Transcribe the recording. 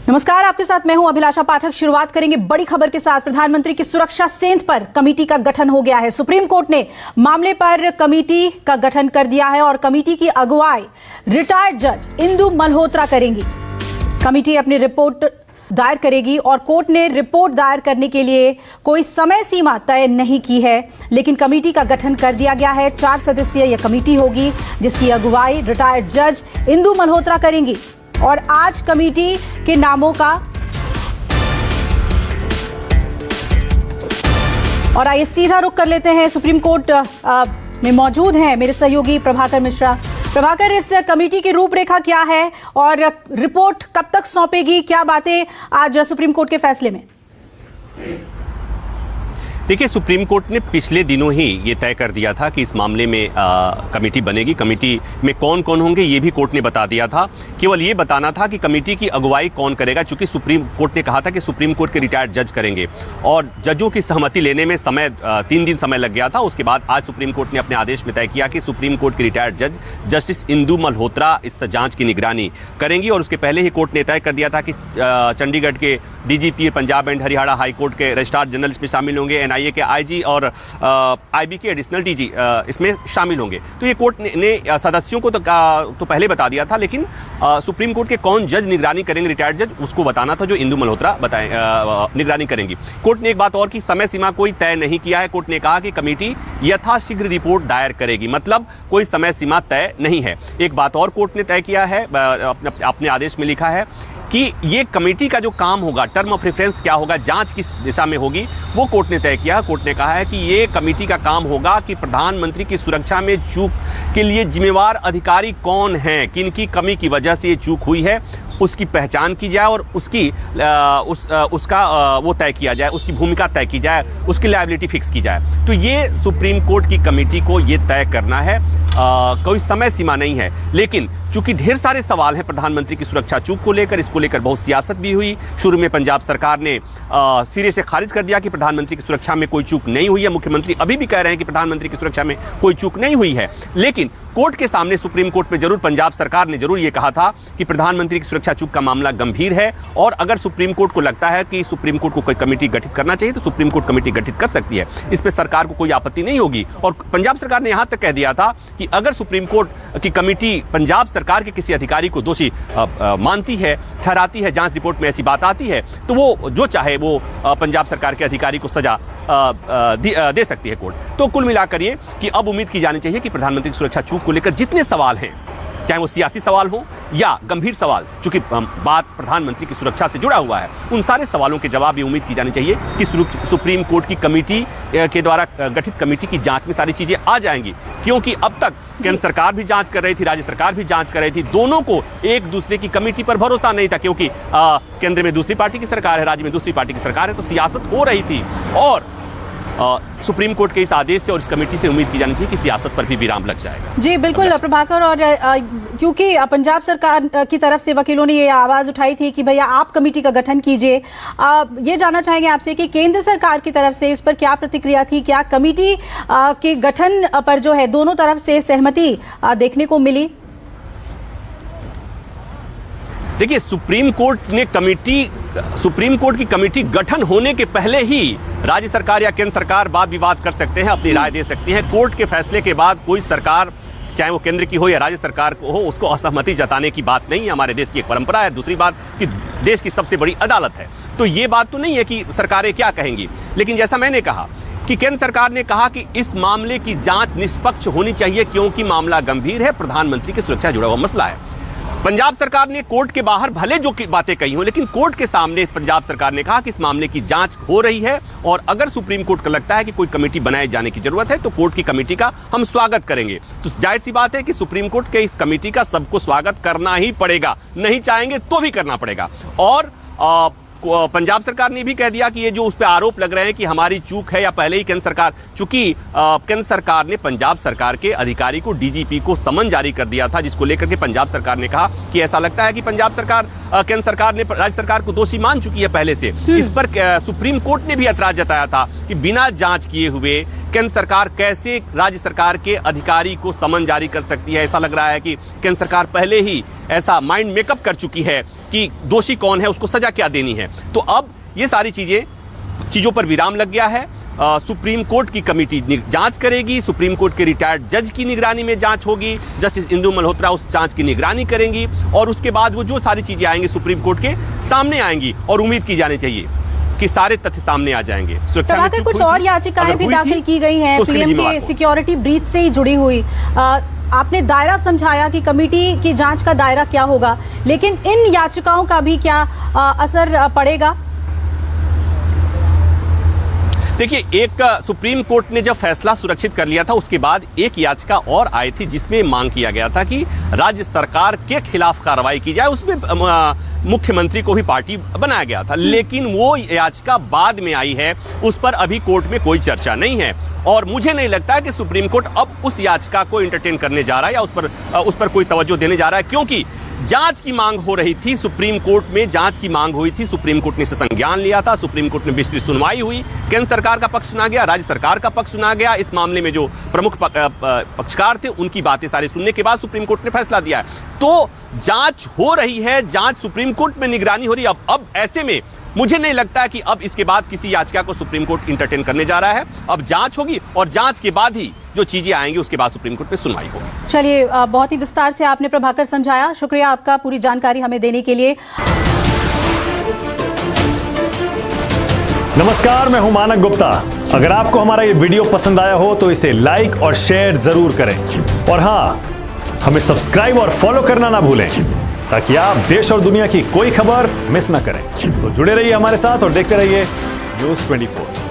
नमस्कार, आपके साथ मैं हूं अभिलाषा पाठक। शुरुआत करेंगे बड़ी खबर के साथ। प्रधानमंत्री की सुरक्षा सेंध पर कमेटी का गठन हो गया है। सुप्रीम कोर्ट ने मामले पर कमेटी का गठन कर दिया है और कमेटी की अगुवाई रिटायर्ड जज इंदु मल्होत्रा करेंगी। कमेटी अपनी रिपोर्ट दायर करेगी और कोर्ट ने रिपोर्ट दायर करने के लिए कोई समय सीमा तय नहीं की है, लेकिन कमेटी का गठन कर दिया गया है। 4 सदस्यीय यह कमेटी होगी जिसकी अगुवाई रिटायर्ड जज इंदु मल्होत्रा करेंगी और आज कमेटी के नामों का और आइए सीधा रुख कर लेते हैं। सुप्रीम कोर्ट में मौजूद हैं मेरे सहयोगी प्रभाकर मिश्रा। प्रभाकर, इस कमेटी की रूपरेखा क्या है और रिपोर्ट कब तक सौंपेगी? क्या बातें आज सुप्रीम कोर्ट के फैसले में? देखिए, सुप्रीम कोर्ट ने पिछले दिनों ही ये तय कर दिया था कि इस मामले में कमेटी बनेगी। कमेटी में कौन कौन होंगे ये भी कोर्ट ने बता दिया था। केवल ये बताना था कि कमेटी की अगुवाई कौन करेगा, चूंकि सुप्रीम कोर्ट ने कहा था कि सुप्रीम कोर्ट के रिटायर्ड जज करेंगे और जजों की सहमति लेने में 3 दिन समय लग गया था। उसके बाद आज सुप्रीम कोर्ट ने अपने आदेश में तय किया कि सुप्रीम कोर्ट के रिटायर्ड जज जस्टिस इंदु मल्होत्रा इस जाँच की निगरानी करेंगी। और उसके पहले ही कोर्ट ने तय कर दिया था कि चंडीगढ़ के DGP, Punjab and Haryana high court के रजिस्ट्रार जनरल इसमें शामिल होंगे, NIA के IG और IB के एडिशनल DG इसमें शामिल होंगे। तो ये कोर्ट ने सदस्यों को तो पहले बता दिया था, लेकिन सुप्रीम कोर्ट के कौन जज निगरानी करेंगे, रिटायर्ड जज, उसको बताना था, जो इंदु मल्होत्रा निगरानी करेंगी। कोर्ट ने एक बात और की, समय सीमा कोई तय नहीं किया है। कोर्ट ने कहा कि कमेटी यथाशीघ्र रिपोर्ट दायर करेगी, मतलब कोई समय सीमा तय नहीं है। एक बात और कोर्ट ने तय किया है, अपने आदेश में लिखा है कि ये कमेटी का जो काम होगा, टर्म ऑफ रेफरेंस क्या होगा, जांच किस दिशा में होगी, वो कोर्ट ने तय किया। कोर्ट ने कहा है कि ये कमेटी का काम होगा कि प्रधानमंत्री की सुरक्षा में चूक के लिए जिम्मेवार अधिकारी कौन हैं, किन की कमी की वजह से ये चूक हुई है, उसकी पहचान की जाए और उसका वो तय किया जाए, उसकी भूमिका तय की जाए, उसकी लायबिलिटी फिक्स की जाए। तो ये सुप्रीम कोर्ट की कमेटी को ये तय करना है। कोई समय सीमा नहीं है, लेकिन चूंकि ढेर सारे सवाल हैं प्रधानमंत्री की सुरक्षा चूक को लेकर, इसको लेकर बहुत सियासत भी हुई। शुरू में पंजाब सरकार ने सिरे से खारिज कर दिया कि प्रधानमंत्री की सुरक्षा में कोई चूक नहीं हुई है। मुख्यमंत्री अभी भी कह रहे हैं कि प्रधानमंत्री की सुरक्षा में कोई चूक नहीं हुई है, लेकिन कोर्ट के सामने, सुप्रीम कोर्ट में जरूर पंजाब सरकार ने जरूर ये कहा था कि प्रधानमंत्री की सुरक्षा चूक का मामला गंभीर है और अगर सुप्रीम कोर्ट को लगता है कि सुप्रीम कोर्ट को कोई कमेटी गठित करना चाहिए तो सुप्रीम कोर्ट कमेटी गठित कर सकती है। इस पर सरकार को कोई आपत्ति नहीं होगी। और पंजाब सरकार ने यहां तक कह दिया था कि अगर सुप्रीम कोर्ट की कमेटी पंजाब सरकार के किसी अधिकारी को दोषी मानती है, ठहराती है, जांच रिपोर्ट में ऐसी बात आती है, तो वो जो चाहे वो पंजाब सरकार के अधिकारी को सजा दे सकती है कोर्ट। तो कुल मिलाकर ये कि अब उम्मीद की जानी चाहिए कि प्रधानमंत्री की सुरक्षा चूक को लेकर जितने सवाल हैं, चाहे वो सियासी सवाल हो या गंभीर सवाल, चूंकि बात प्रधानमंत्री की सुरक्षा से जुड़ा हुआ है, उन सारे सवालों के जवाब ये उम्मीद की जानी चाहिए कि सुप्रीम कोर्ट की कमेटी के द्वारा गठित कमेटी की जांच में सारी चीजें आ जाएंगी। क्योंकि अब तक केंद्र सरकार भी जांच कर रही थी, राज्य सरकार भी जांच कर रही थी, दोनों को एक दूसरे की कमेटी पर भरोसा नहीं था, क्योंकि केंद्र में दूसरी पार्टी की सरकार है, राज्य में दूसरी पार्टी की सरकार है, तो सियासत हो रही थी। और सुप्रीम कोर्ट के इस आदेश से और इस कमेटी से उम्मीद की जानी चाहिए कि सियासत पर भी विराम लग जाएगा। जी बिल्कुल प्रभाकर, और क्योंकि पंजाब सरकार की तरफ से वकीलों ने ये आवाज उठाई थी कि भैया आप कमेटी का गठन कीजिए, ये जानना चाहेंगे आपसे कि केंद्र सरकार की तरफ से इस पर क्या प्रतिक्रिया थी? क्या कमेटी के गठन पर जो है दोनों तरफ से सहमति देखने को मिली? देखिए, सुप्रीम कोर्ट की कमेटी गठन होने के पहले ही राज्य सरकार या केंद्र सरकार वाद विवाद कर सकते हैं, अपनी राय दे सकती हैं। कोर्ट के फैसले के बाद कोई सरकार, चाहे वो केंद्र की हो या राज्य सरकार को हो, उसको असहमति जताने की बात नहीं है। हमारे देश की एक परंपरा है। दूसरी बात कि देश की सबसे बड़ी अदालत है, तो ये बात तो नहीं है कि सरकारें क्या कहेंगी। लेकिन जैसा मैंने कहा कि केंद्र सरकार ने कहा कि इस मामले की जांच निष्पक्ष होनी चाहिए, क्योंकि मामला गंभीर है, प्रधानमंत्री की सुरक्षा जुड़ा हुआ मसला है। पंजाब सरकार ने कोर्ट के बाहर भले जो बातें कही हो, लेकिन कोर्ट के सामने पंजाब सरकार ने कहा कि इस मामले की जांच हो रही है और अगर सुप्रीम कोर्ट को लगता है कि कोई कमेटी बनाए जाने की जरूरत है तो कोर्ट की कमेटी का हम स्वागत करेंगे। तो जाहिर सी बात है कि सुप्रीम कोर्ट के इस कमेटी का सबको स्वागत करना ही पड़ेगा, नहीं चाहेंगे तो भी करना पड़ेगा। और पंजाब सरकार ने भी कह दिया कि ये जो उस पर आरोप लग रहे हैं कि हमारी चूक है या पहले ही केंद्र सरकार, चूंकि केंद्र सरकार ने पंजाब सरकार के अधिकारी को, डीजीपी को समन जारी कर दिया था, जिसको लेकर के पंजाब सरकार ने कहा कि ऐसा लगता है कि पंजाब सरकार, केंद्र सरकार ने राज्य सरकार को दोषी मान चुकी है पहले से। इस पर सुप्रीम कोर्ट ने भी ऐतराज जताया था कि बिना जांच किए हुए केंद्र सरकार कैसे राज्य सरकार के अधिकारी को समन जारी कर सकती है। ऐसा लग रहा है कि केंद्र सरकार पहले ही ऐसा माइंड मेकअप कर चुकी है कि दोषी कौन है, उसको सजा क्या देनी है। तो अब ये सारी चीजों पर विराम लग गया है। सुप्रीम कोर्ट की कमेटी जांच करेगी, सुप्रीम कोर्ट के रिटायर्ड जज की निगरानी में जांच होगी, जस्टिस इंदु मल्होत्रा उस जांच की निगरानी करेंगी और उसके बाद वो जो सारी चीजें आएंगी सुप्रीम कोर्ट के सामने आएंगी और उम्मीद की जानी चाहिए कि सारे तथ्य सामने आ जाएंगे। सुरक्षा में कुछ और याचिकाएं भी दाखिल की गई हैं पीएम के सिक्योरिटी ब्रीच से ही जुड़ी हुई। आपने दायरा समझाया कि कमेटी की जांच का दायरा क्या होगा, लेकिन इन याचिकाओं का भी क्या असर पड़ेगा? देखिए, एक सुप्रीम कोर्ट ने जब फैसला सुरक्षित कर लिया था, उसके बाद एक याचिका और आई थी जिसमें मांग किया गया था कि राज्य सरकार के खिलाफ कार्रवाई की जाए। उसमें मुख्यमंत्री को भी पार्टी बनाया गया था, लेकिन वो याचिका बाद में आई है, उस पर अभी कोर्ट में कोई चर्चा नहीं है और मुझे नहीं लगता है कि सुप्रीम कोर्ट अब उस याचिका को एंटरटेन करने जा रहा है या उस पर कोई तवज्जो देने जा रहा है, क्योंकि जांच की मांग हो रही थी। सुप्रीम कोर्ट में जांच की मांग हुई थी, सुप्रीम कोर्ट ने इसे संज्ञान लिया था, सुप्रीम कोर्ट में विस्तृत सुनवाई हुई, केंद्र सरकार का पक्ष सुना गया, राज्य सरकार का पक्ष सुना गया। इस मामले में जो प्रमुख पक्षकार थे उनकी बातें सारी सुनने के बाद सुप्रीम कोर्ट ने फैसला दिया है। तो जांच हो रही है, जांच सुप्रीम कोर्ट में निगरानी हो रही है। अब ऐसे में मुझे नहीं लगता है कि अब इसके बाद किसी याचिका को सुप्रीम कोर्ट इंटरटेन करने जा रहा है। अब जांच होगी और जांच के बाद ही जो चीजें आएंगी उसके बाद सुप्रीम कोर्ट में सुनवाई होगी। चलिए, बहुत ही विस्तार से आपने प्रभाकर समझाया, शुक्रिया आपका पूरी जानकारी हमें देने के लिए। नमस्कार, मैं हूं मानक गुप्ता। अगर आपको हमारा ये वीडियो पसंद आया हो तो इसे लाइक और शेयर जरूर करें और हाँ, हमें सब्सक्राइब और फॉलो करना ना भूलें ताकि आप देश और दुनिया की कोई खबर मिस ना करें। तो जुड़े रहिए हमारे साथ और देखते रहिए न्यूज़ 24।